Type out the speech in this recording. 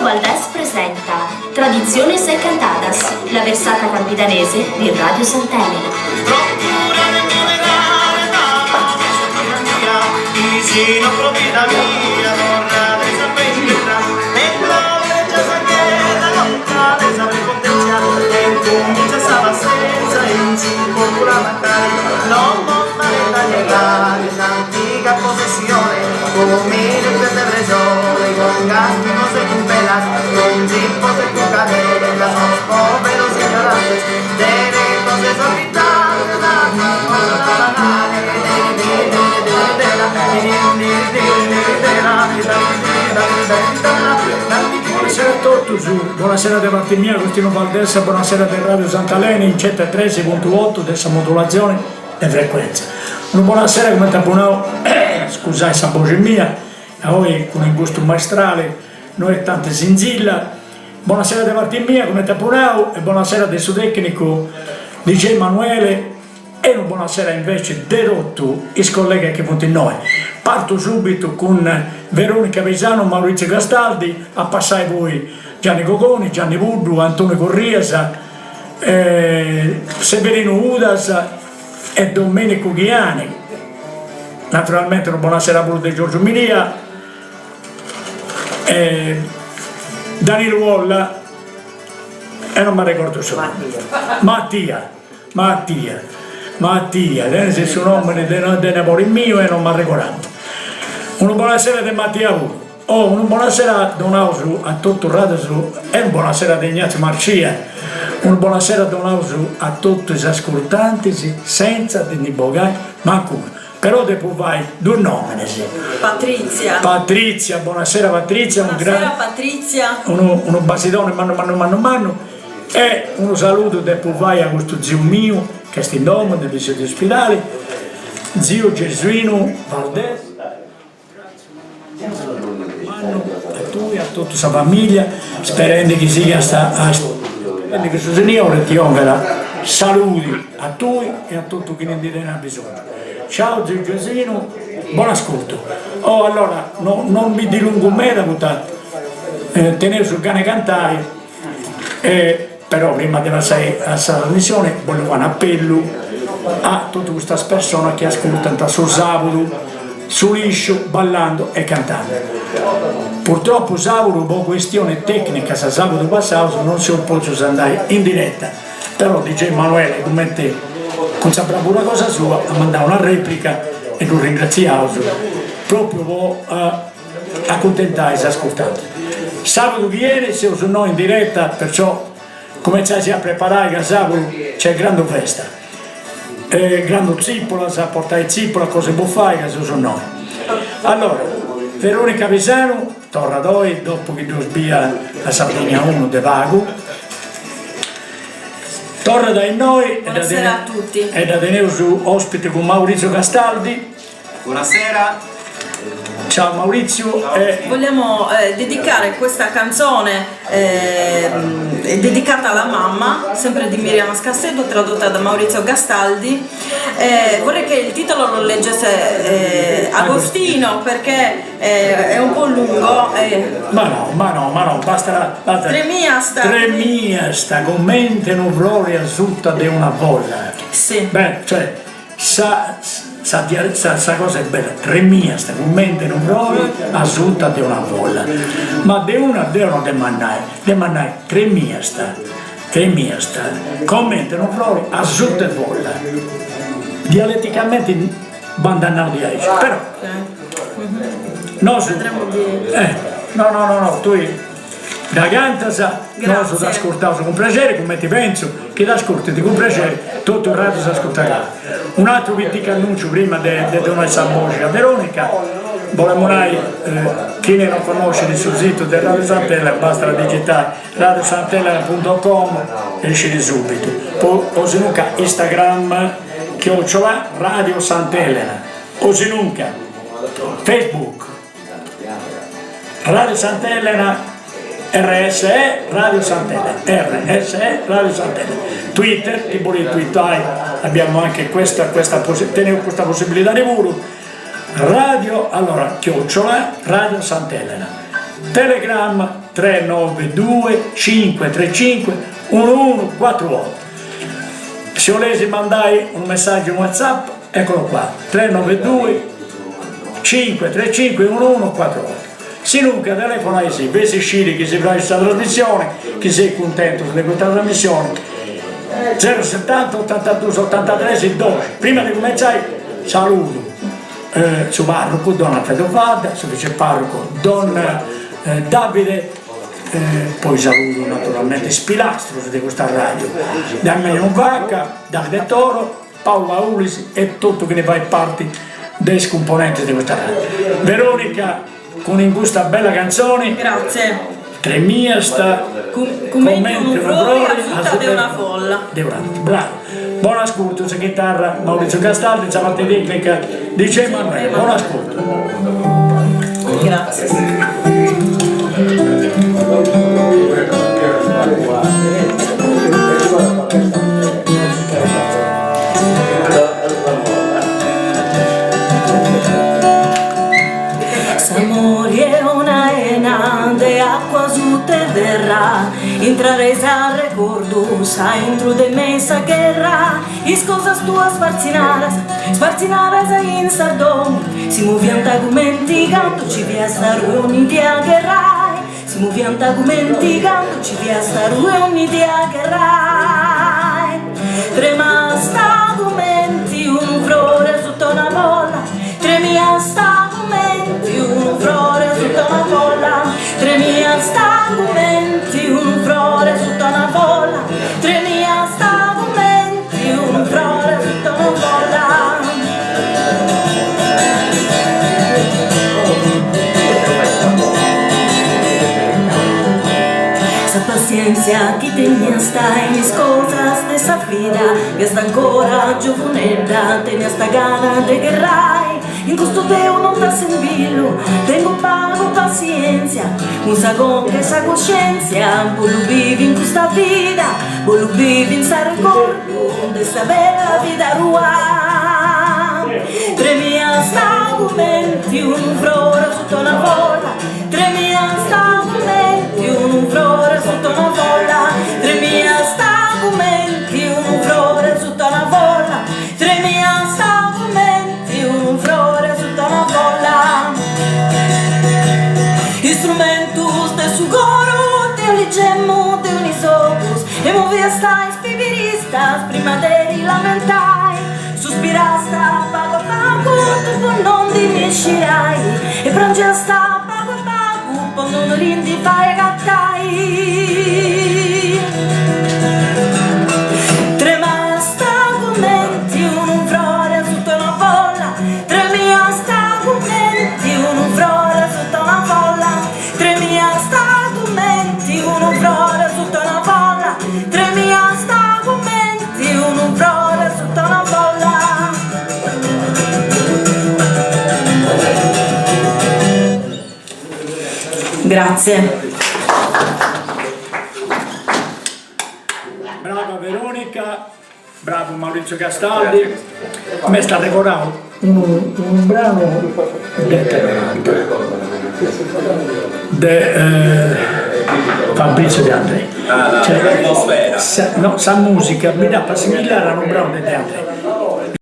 Valdés presenta Tradiciones e Cantadas, la versata campidanese di Radio Sant'Elena. Vicino provvida mia, torna de esa pendiera, dentro de esa guerra, lotta de esa prepotenza, dentro mucha sabasenza, in su cultura mancare, non montare da llegare, l'antica possessione, come nel terresore, con gastos no se cupelas, con tipos de cucaderas, los povero ignorantes, derechos desorbitados, Buonasera a tutti, buonasera da parte mia, Agostino Valdés, buonasera del Radio Sant'Elena in 103.8 dessa modulazione e frequenza. Una buonasera come tapponavo, scusate questa voce mia, oggi con il gusto maestrale, noi tante zinzilla. Buonasera da parte mia come tapponavo e buonasera del suo tecnico DJ Emanuele. E una buonasera invece derotto i colleghi che vanno in noi. Parto subito con Veronica Vesano, Maurizio Castaldi, a passare voi Gianni Coconi, Gianni Buddu, Antonio Corriesa, Severino Udas e Domenico Ghiani. Naturalmente una buonasera pure di Giorgio Milia, Danilo Wolla e non mi ricordo solo. Mattia, se suo nome è Napoli mio e non mi ricordo. Una buonasera di Mattia Puro. Una buonasera Don Ausu a tutto il radio e una buonasera di Ignazio Marcia. Una buonasera Don Ausu a tutti gli ascoltanti senza di Nibogai, ma come? Però dopo vai due nomi. Patrizia, buonasera Patrizia. Buonasera Patrizia. Uno basidone mano. E un saluto dopo vai a questo zio mio che sta in domo, del visito di ospedale, zio Gesuino Valdés, a tu e a tutta la sua famiglia, sperando che sia sperando che suo signore ti offra saluti a tu e a tutto chi ne ha bisogno. Ciao zio Gesuino, buon ascolto. Allora, non mi dilungo me da tenere sul cane cantare. Però prima di passare alla trasmissione voglio fare un appello a tutte queste persone che ascoltano sul sabato, su liscio, ballando e cantando. Purtroppo sabato, per questione tecnica, se sabato passato non si può andare in diretta, però DJ Emanuele come te, con saprà una cosa sua, ha mandato una replica e lo ringraziamo proprio per accontentare gli ascoltanti. Sabato che viene siamo noi in diretta, perciò cominciate a preparare, che sabato c'è grande festa, grande zippola, sa portare zippola, cose può fare, che sono noi. Allora, Veronica Vesano, torna noi, dopo che tu sbia la Sardegna 1 de Vago, torna da noi, buonasera a tutti. E da tenere su ospite con Maurizio Castaldi. Buonasera. Ciao Maurizio. Vogliamo dedicare questa canzone dedicata alla mamma, sempre di Miriam Scassedo, tradotta da Maurizio Castaldi. Vorrei che il titolo lo leggesse Agostino perché è un po' lungo. Ma no, basta. Tremiasta, commenti non gloria assunta di una volla. Sì. Beh, cioè, sa cosa è bella, tremiasta, commenti non gloria assunta di una volla. Ma di una devono demandare, tremiasta, commenti non gloria assunta di volla. Dialetticamente bandannano di aici, però no, tu da cantasa, non so da ascoltare con piacere, come ti penso, che ascolti con piacere, tutto il radio si ascolterà. Un altro che ti annuncio prima di donare questa voce a Veronica, volevamo chi ne non conosce il suo sito del Radio Sant'Elena, basta digitare radiosant'elena.com e esce subito. Poi o se nunca Instagram, @Radio Sant'Elena, o se nunca Facebook, Radio Sant'Elena, RSE Radio Sant'Elena, Twitter, ti vuoi twittare, abbiamo anche questa possibilità di lavoro. Radio, allora, @ Radio Sant'Elena, Telegram, 392 535 1148. Se volete mandare un messaggio in WhatsApp, eccolo qua, 392 535 1148. Se nunca telefonai, se vesi sciri che si fa questa trasmissione, che sei contento di questa trasmissione, 070 82 83 12. Prima di cominciare saluto suo parroco Don Alfredo Fadda, suo vice parroco Don Davide, poi saluto naturalmente Spilastro di questa radio, Damiano Vacca, Davide Toro, Paolo Aulis e tutto che ne fa parte dei scomponenti di questa radio. Veronica con in questa bella canzone. Grazie. Tremia sta commenti un flore a di una folla. Bravo. Buon ascolto, se chitarra Maurizio Castaldi, la parte tecnica di Emanuele. Buon ascolto. Grazie. S'amori è una ena de acqua su te verrà, intrarese al recordo, sa intro de mesa guerra, is cosas tuas sfarzinaras in sardon, si moviant argumenti canto ci via sta ruoni di agherrai, si moviant argumenti canto ci via sta ruoni di agherrai, trema sta argumenti un flore sotto una bolla, tremia sta argumenti un flore sotto una bolla, tremia sta argumenti un flore sotto una bolla, tremia sta argumenti un flore sotto una bolla. Sa pazienza chi tenía sta in mis cosas de esa vida, que sta ancora giovanella, tenía sta gana de guerrai, in questo Deo non sta sembillo, tengo pago pazienza, un sagón che sa coscienza, voglio vivi in questa vita, voglio vivi in sa ricordo, de sta bella vita rua. Tremia sta argumenti, un flore sotto una bolla, tremia sta argumenti, un flore sotto una bolla, tremia sta argumenti, un flore sotto una bolla, tremia sta argumenti, un flore sotto una bolla. Instrumentos de su coro, de un gemmo, de un isopus, e movia sta spiritistas, prima de lamentai, sospirasta, pago pago, tu non dimiscirai, e prangiasta, pago pago, quando non rindi fai gattai. Trema sta argumenti, un flore sotto una bolla, tremia sta argumenti, un flore sotto una bolla, tremia sta argumenti, un flore sotto una bolla, tremia sta argumenti, un flore sotto una bolla. Grazie. Brava Veronica, bravo Maurizio Castaldi. A me sta ricordando un brano di Fabrizio De André. Cioè, sa musica mi dà per assimilare a un brano di De André.